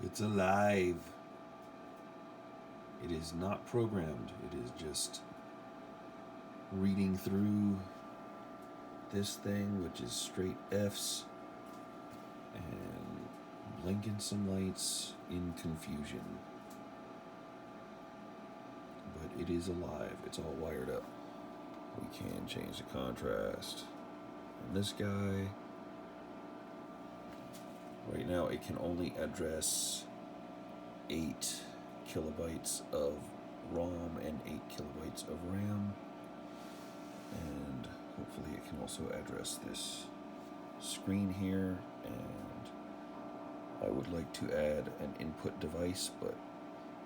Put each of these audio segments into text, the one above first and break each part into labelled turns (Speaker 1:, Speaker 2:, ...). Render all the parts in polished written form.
Speaker 1: It's alive. It is not programmed. It is just reading through this thing, which is straight F's, and blinking some lights in confusion. But it is alive. It's all wired up. We can change the contrast. And this guy, right now it can only address 8 kilobytes of ROM and 8 kilobytes of RAM. And hopefully it can also address this screen here. And I would like to add an input device, but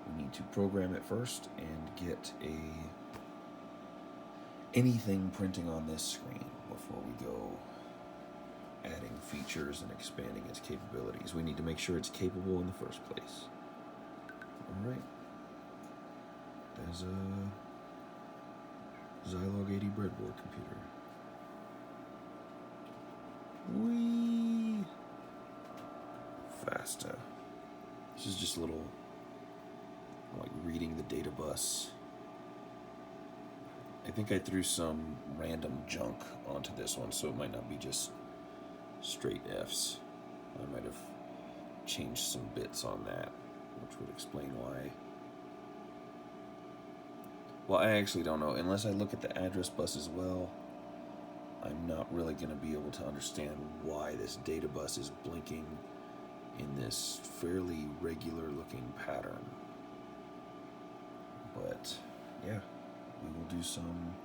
Speaker 1: we need to program it first and get anything printing on this screen before we go adding features and expanding its capabilities. We need to make sure it's capable in the first place. Alright. There's a Zilog 80 breadboard computer. Whee! Faster. This is just a little, like, reading the data bus. I think I threw some random junk onto this one, so it might not be just straight F's. I might have changed some bits on that, which would explain why. Well, I actually don't know. Unless I look at the address bus as well, I'm not really going to be able to understand why this data bus is blinking in this fairly regular looking pattern. But yeah, we will do some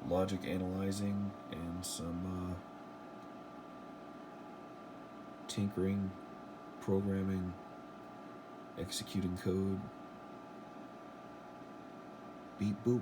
Speaker 1: logic analyzing and some tinkering, programming, executing code. Beep boop.